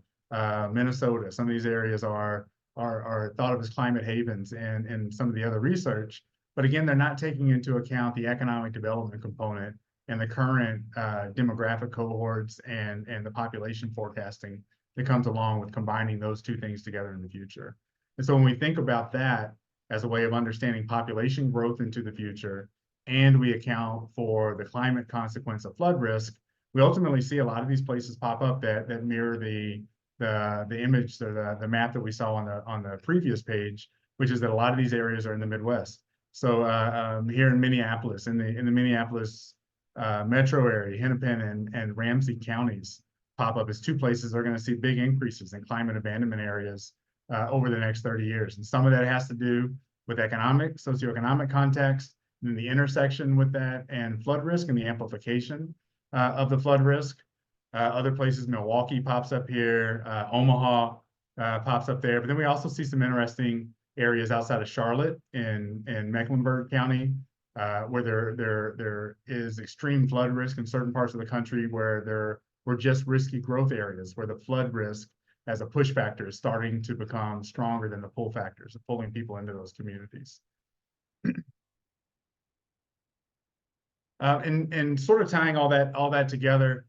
Minnesota, some of these areas are thought of as climate havens in some of the other research. But again, they're not taking into account the economic development component and the current demographic cohorts and the population forecasting that comes along with combining those 2 things together in the future. And so when we think about that as a way of understanding population growth into the future, and we account for the climate consequence of flood risk, we ultimately see a lot of these places pop up that mirror the image, the map that we saw on the previous page, which is that a lot of these areas are in the Midwest. So here in Minneapolis, in the Minneapolis metro area, Hennepin and Ramsey counties pop up as 2 places that are going to see big increases in climate abandonment areas over the next 30 years. And some of that has to do with socioeconomic context, and the intersection with that and flood risk and the amplification of the flood risk. Other places, Milwaukee pops up here, Omaha pops up there. But then we also see some interesting areas outside of Charlotte in Mecklenburg County, where there is extreme flood risk in certain parts of the country where there were just risky growth areas where the flood risk as a push factor is starting to become stronger than the pull factors of pulling people into those communities. And sort of tying all that together,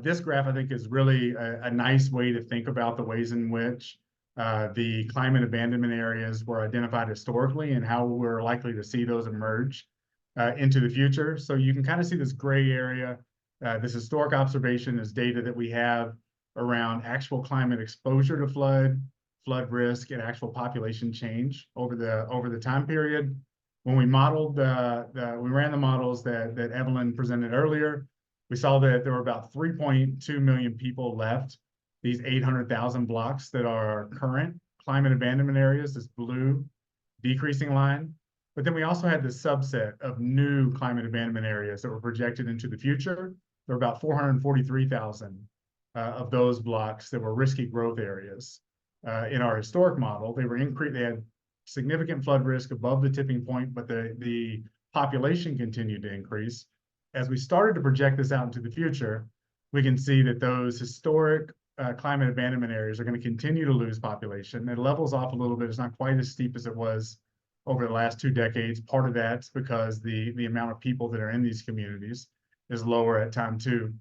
this graph I think is really a nice way to think about the ways in which the climate abandonment areas were identified historically and how we're likely to see those emerge into the future. So you can kind of see this gray area. This historic observation is data that we have around actual climate exposure to flood risk, and actual population change over the time period. When we modeled we ran the models that Evelyn presented earlier, we saw that there were about 3.2 million people left, these 800,000 blocks that are current climate abandonment areas, this blue decreasing line. But then we also had this subset of new climate abandonment areas that were projected into the future. There were about 443,000 of those blocks that were risky growth areas. In our historic model, they had significant flood risk above the tipping point, but the population continued to increase. As we started to project this out into the future, we can see that those historic climate abandonment areas are going to continue to lose population. It levels off a little bit. It's not quite as steep as it was over the last 2 decades. Part of that's because the amount of people that are in these communities is lower at time 2.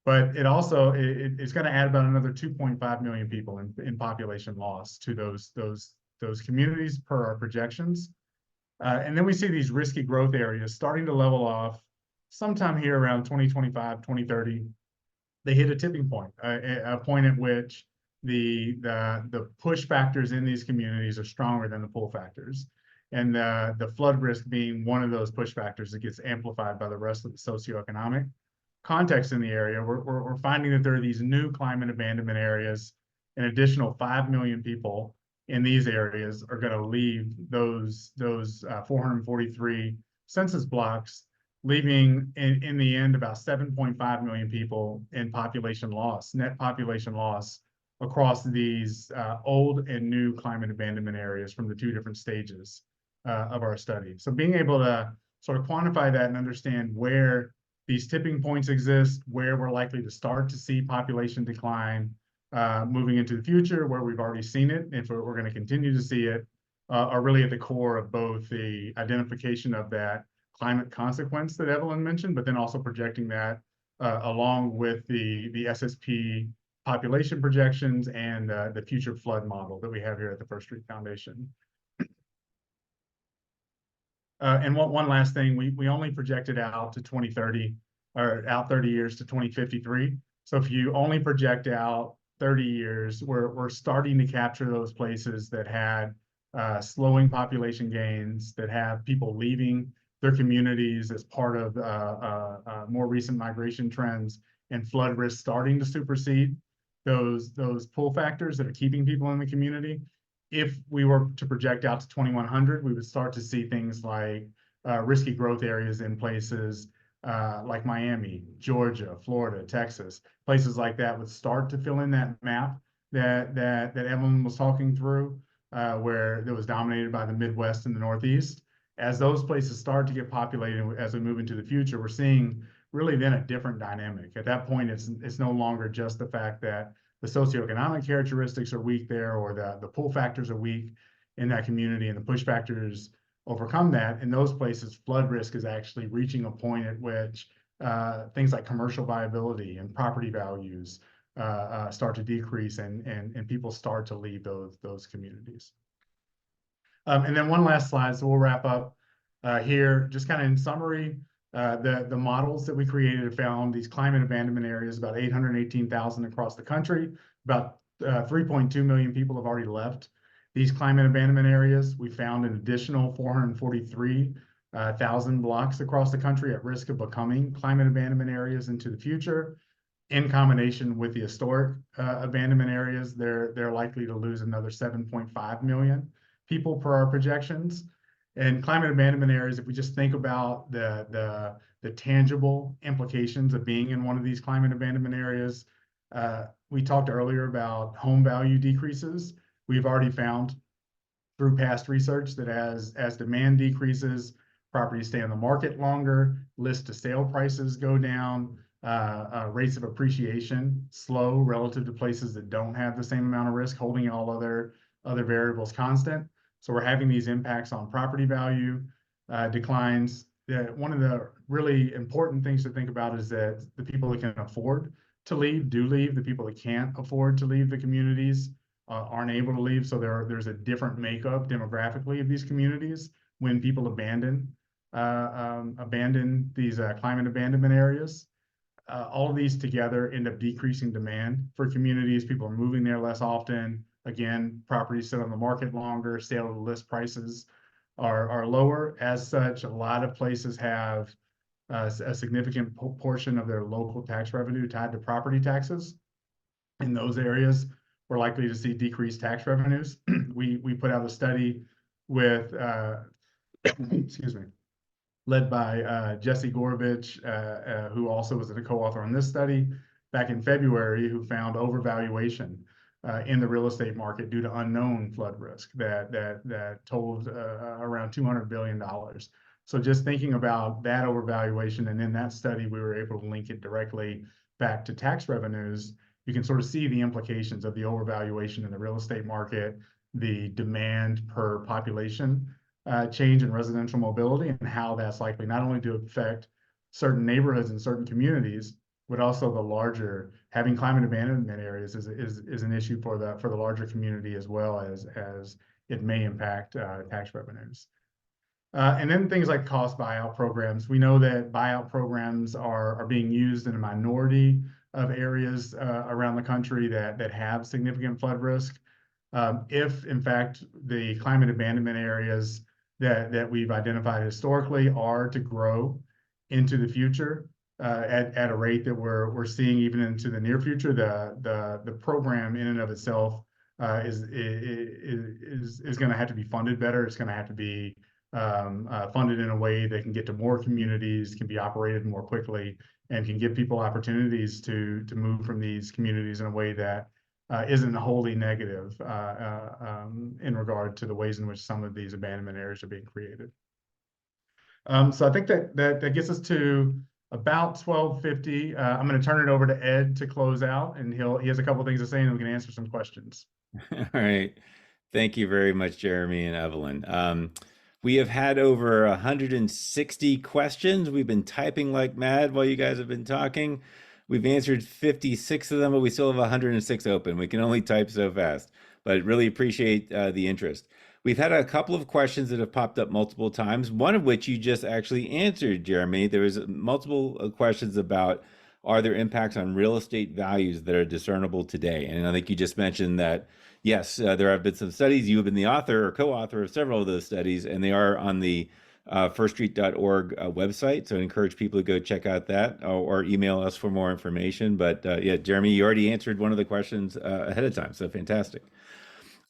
But it also it's going to add about another 2.5 million people in population loss to those communities per our projections. And then we see these risky growth areas starting to level off sometime here around 2025, 2030. They hit a tipping point, a point at which the push factors in these communities are stronger than the pull factors. And the flood risk being one of those push factors that gets amplified by the rest of the socioeconomic context in the area. We're finding that there are these new climate abandonment areas. An additional 5 million people in these areas are going to leave those 443 census blocks, leaving in the end about 7.5 million people in population loss, net population loss across these old and new climate abandonment areas from the 2 different stages of our study. So being able to sort of quantify that and understand where these tipping points exist, where we're likely to start to see population decline moving into the future, where we've already seen it, if we're going to continue to see it, are really at the core of both the identification of that climate consequence that Evelyn mentioned, but then also projecting that along with the SSP population projections and the future flood model that we have here at the First Street Foundation. And one last thing, we only projected out to 2030, or out 30 years to 2053. So if you only project out 30 years, we're starting to capture those places that had slowing population gains, that have people leaving their communities as part of more recent migration trends, and flood risk starting to supersede those pull factors that are keeping people in the community. If we were to project out to 2100, we would start to see things like risky growth areas in places like Miami, Georgia, Florida, Texas. Places like that would start to fill in that map that Evelyn was talking through, where it was dominated by the Midwest and the Northeast. As those places start to get populated as we move into the future, we're seeing really then a different dynamic. At that point, it's no longer just the fact that the socioeconomic characteristics are weak there, or the pull factors are weak in that community, and the push factors overcome that. In those places, flood risk is actually reaching a point at which things like commercial viability and property values start to decrease, and people start to leave those communities. And then one last slide, so we'll wrap up here. Just kind of in summary, the models that we created found these climate abandonment areas, about 818,000 across the country. About 3.2 million people have already left these climate abandonment areas. We found an additional 443,000 blocks across the country at risk of becoming climate abandonment areas into the future. In combination with the historic abandonment areas, they're likely to lose another 7.5 million people per our projections. And climate abandonment areas, if we just think about the tangible implications of being in one of these climate abandonment areas, we talked earlier about home value decreases. We've already found through past research that as demand decreases, properties stay on the market longer, list to sale prices go down, rates of appreciation slow relative to places that don't have the same amount of risk, holding all other variables constant. So we're having these impacts on property value declines. One of the really important things to think about is that the people that can afford to leave do leave. The people that can't afford to leave the communities aren't able to leave. So there's a different makeup demographically of these communities when people abandon these climate abandonment areas. All of these together end up decreasing demand for communities. People are moving there less often. Again, properties sit on the market longer, sale to list prices are lower. As such, a lot of places have a significant portion of their local tax revenue tied to property taxes. In those areas, we're likely to see decreased tax revenues. We put out a study with, excuse me, led by Jesse Gorovich, who also was a co-author on this study back in February, who found overvaluation in the real estate market due to unknown flood risk that totaled around $200 billion. So just thinking about that overvaluation, and in that study, we were able to link it directly back to tax revenues. You can sort of see the implications of the overvaluation in the real estate market, the demand per population change in residential mobility, and how that's likely not only to affect certain neighborhoods and certain communities, but also the larger, having climate abandonment areas is an issue for the larger community, as well as it may impact tax revenues. And then things like cost buyout programs. We know that buyout programs are being used in a minority of areas around the country that have significant flood risk. If in fact the climate abandonment areas that we've identified historically are to grow into the future at a rate that we're seeing even into the near future, the program in and of itself is going to have to be funded better. It's going to have to be funded in a way that can get to more communities, can be operated more quickly, and can give people opportunities to move from these communities in a way that isn't wholly negative in regard to the ways in which some of these abandonment areas are being created. So I think that gets us to about 12:50. I'm going to turn it over to Ed to close out, and he has a couple of things to say, and we can answer some questions. All right. Thank you very much, Jeremy and Evelyn. We have had over 160 questions. We've been typing like mad while you guys have been talking. We've answered 56 of them, but we still have 106 open. We can only type so fast, but really appreciate the interest. We've had a couple of questions that have popped up multiple times, one of which you just actually answered, Jeremy. There was multiple questions about, are there impacts on real estate values that are discernible today? And I think you just mentioned that, yes, there have been some studies. You have been the author or co-author of several of those studies, and they are on the firststreet.org website. So I encourage people to go check out that or email us for more information. But yeah, Jeremy, you already answered one of the questions ahead of time. So fantastic.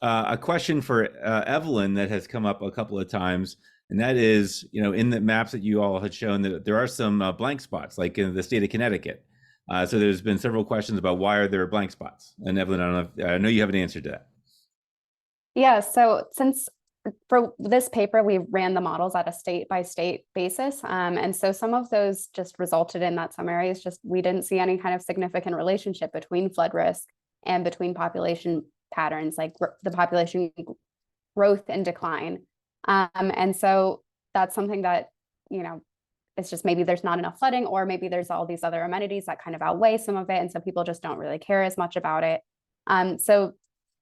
A question for Evelyn that has come up a couple of times, and that is, in the maps that you all had shown that there are some blank spots, like in the state of Connecticut. So there's been several questions about why are there blank spots? And Evelyn, I know you have an answer to that. Yeah, so since for this paper, we ran the models at a state by state basis. And so some of those just resulted in that some areas we didn't see any kind of significant relationship between flood risk and between population patterns, like the population growth and decline. And so that's something that, it's just maybe there's not enough flooding, or maybe there's all these other amenities that kind of outweigh some of it. And so people just don't really care as much about it. So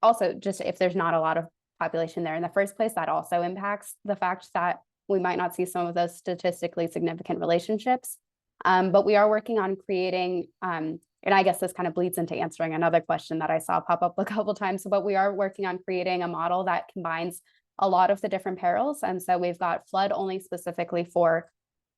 also just if there's not a lot of population there in the first place, that also impacts the fact that we might not see some of those statistically significant relationships. But we are working on creating, and I guess this kind of bleeds into answering another question that I saw pop up a couple times, but we are working on creating a model that combines a lot of the different perils. And so we've got flood only specifically for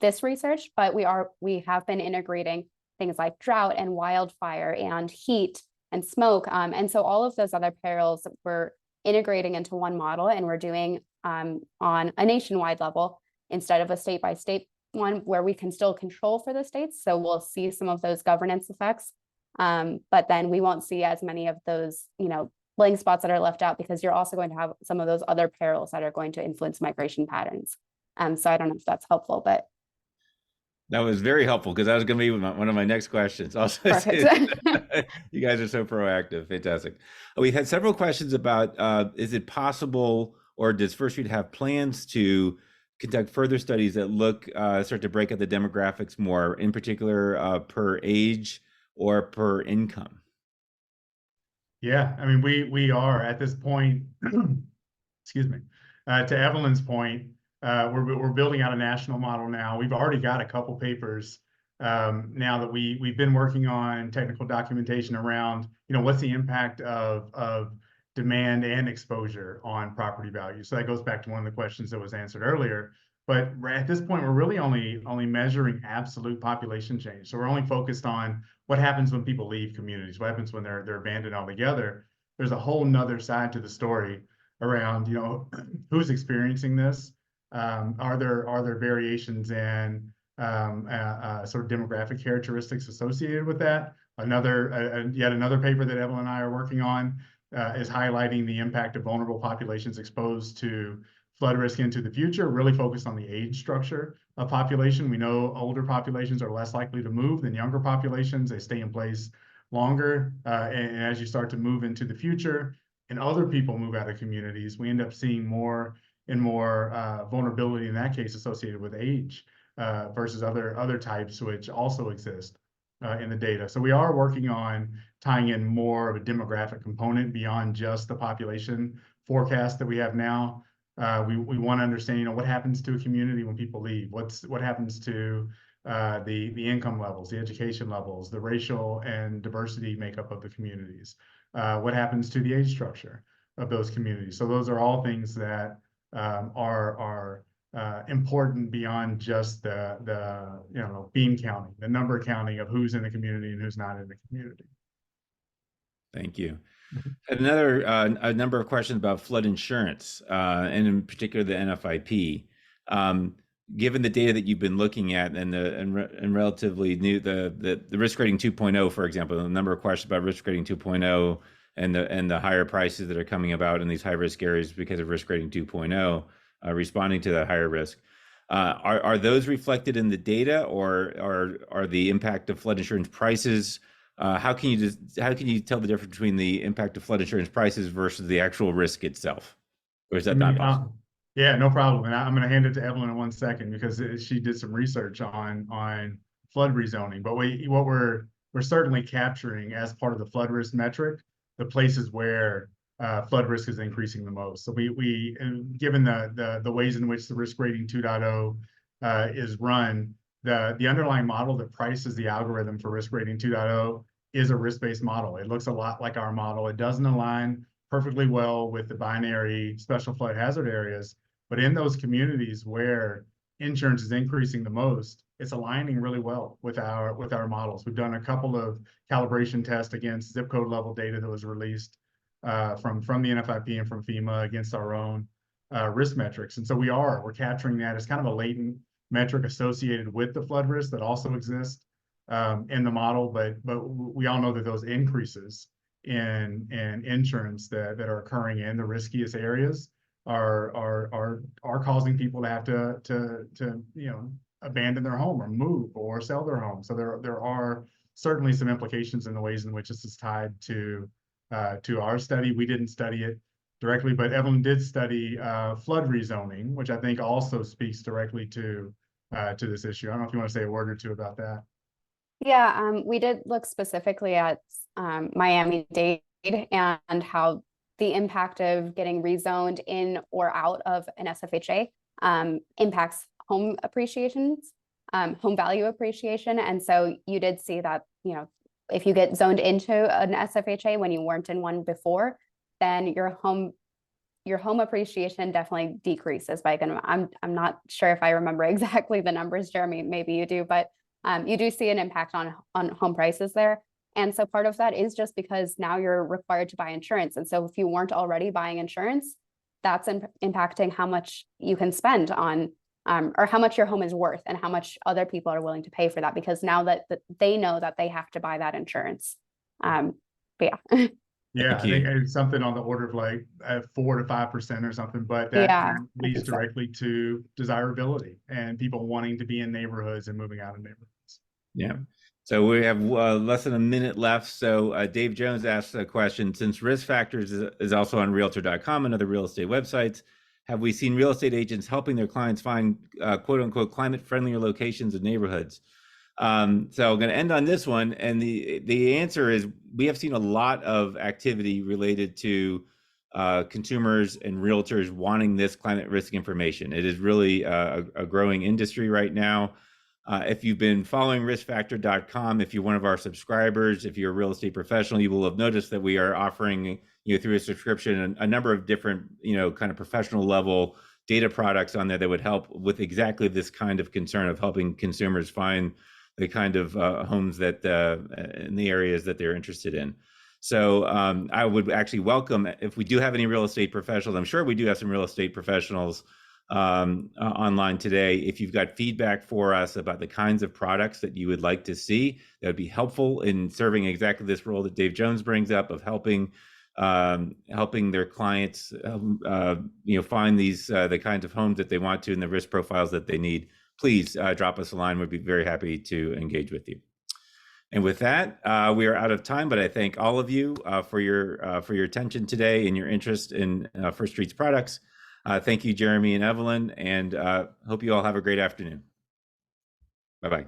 this research, but we have been integrating things like drought and wildfire and heat and smoke. And so all of those other perils we're integrating into one model, and we're doing on a nationwide level instead of a state by state one where we can still control for the states. So we'll see some of those governance effects, but then we won't see as many of those, blank spots that are left out, because you're also going to have some of those other perils that are going to influence migration patterns. So I don't know if that's helpful, but That was very helpful because that was going to be one of my next questions. Also, perfect. you guys are so proactive. Fantastic. We had several questions about is it possible or does First Street have plans to conduct further studies that look start to break out the demographics more, in particular per age or per income? Yeah, I mean, we are at this point, excuse me, to Evelyn's point, we're building out a national model now. We've already got a couple papers now that we've been working on technical documentation around, what's the impact of demand and exposure on property value. So that goes back to one of the questions that was answered earlier. But at this point, we're really only measuring absolute population change. So we're only focused on what happens when people leave communities, what happens when they're abandoned altogether. There's a whole nother side to the story around, who's experiencing this. Are there variations in sort of demographic characteristics associated with that? Yet another paper that Evelyn and I are working on is highlighting the impact of vulnerable populations exposed to flood risk into the future, really focused on the age structure of population. We know older populations are less likely to move than younger populations. They stay in place longer. And as you start to move into the future and other people move out of communities, we end up seeing more and more vulnerability in that case associated with age versus other types which also exist in the data. So we are working on tying in more of a demographic component beyond just the population forecast that we have now. We want to understand, what happens to a community when people leave? What happens to the income levels, the education levels, the racial and diversity makeup of the communities? What happens to the age structure of those communities? So those are all things that are important beyond just the beam counting, the number counting of who's in the community and who's not in the community. Thank you. Another a number of questions about flood insurance, and in particular the NFIP. Given the data that you've been looking at and relatively new, the risk rating 2.0, for example, a number of questions about risk rating 2.0 and the higher prices that are coming about in these high risk areas because of risk rating 2.0, responding to that higher risk. Are those reflected in the data, or are the impact of flood insurance prices? How can you tell the difference between the impact of flood insurance prices versus the actual risk itself? Or is that not possible? Yeah, no problem. And I'm going to hand it to Evelyn in 1 second because she did some research on flood rezoning. But what we're certainly capturing as part of the flood risk metric, the places where flood risk is increasing the most. So we given the ways in which the risk rating 2.0 is run, the underlying model that prices the algorithm for risk rating 2.0 is a risk-based model. It looks a lot like our model. It doesn't align perfectly well with the binary special flood hazard areas, but in those communities where insurance is increasing the most, it's aligning really well with our models. We've done a couple of calibration tests against zip code level data that was released from the NFIP and from FEMA against our own risk metrics. And so we're capturing that as kind of a latent metric associated with the flood risk that also exists in the model, but we all know that those increases in insurance that are occurring in the riskiest areas are causing people to have to abandon their home or move or sell their home. So there are certainly some implications in the ways in which this is tied to our study. We didn't study it directly, but Evelyn did study flood rezoning, which I think also speaks directly to this issue. I don't know if you want to say a word or two about that. Yeah, we did look specifically at Miami-Dade and how the impact of getting rezoned in or out of an SFHA impacts home appreciations, home value appreciation. And so you did see that, if you get zoned into an SFHA when you weren't in one before, then your home appreciation definitely decreases by I'm not sure if I remember exactly the numbers, Jeremy, maybe you do, but you do see an impact on home prices there. And so part of that is just because now you're required to buy insurance. And so if you weren't already buying insurance, that's impacting how much you can spend on or how much your home is worth and how much other people are willing to pay for that, because now that they know that they have to buy that insurance. But yeah. Yeah, Thank I think you. it's something on the order of like 4 to 5% or something, but that Yeah, I leads think so. directly to desirability and people wanting to be in neighborhoods and moving out of neighborhoods. Yeah. So we have less than a minute left. So Dave Jones asked a question, since risk factors is also on realtor.com and other real estate websites, have we seen real estate agents helping their clients find quote unquote climate friendlier locations and neighborhoods? So I'm going to end on this one, and the answer is we have seen a lot of activity related to consumers and realtors wanting this climate risk information. It is really a growing industry right now. If you've been following riskfactor.com, if you're one of our subscribers, if you're a real estate professional, you will have noticed that we are offering, through a subscription, a number of different, kind of professional level data products on there that would help with exactly this kind of concern of helping consumers find the kind of homes that in the areas that they're interested in. So I would actually welcome, if we do have any real estate professionals, I'm sure we do have some real estate professionals online today. If you've got feedback for us about the kinds of products that you would like to see, that would be helpful in serving exactly this role that Dave Jones brings up of helping their clients, find these the kinds of homes that they want to and the risk profiles that they need. Please drop us a line. We'd be very happy to engage with you. And with that, we are out of time, but I thank all of you for your attention today and your interest in First Street's products. Thank you, Jeremy and Evelyn, and hope you all have a great afternoon. Bye-bye.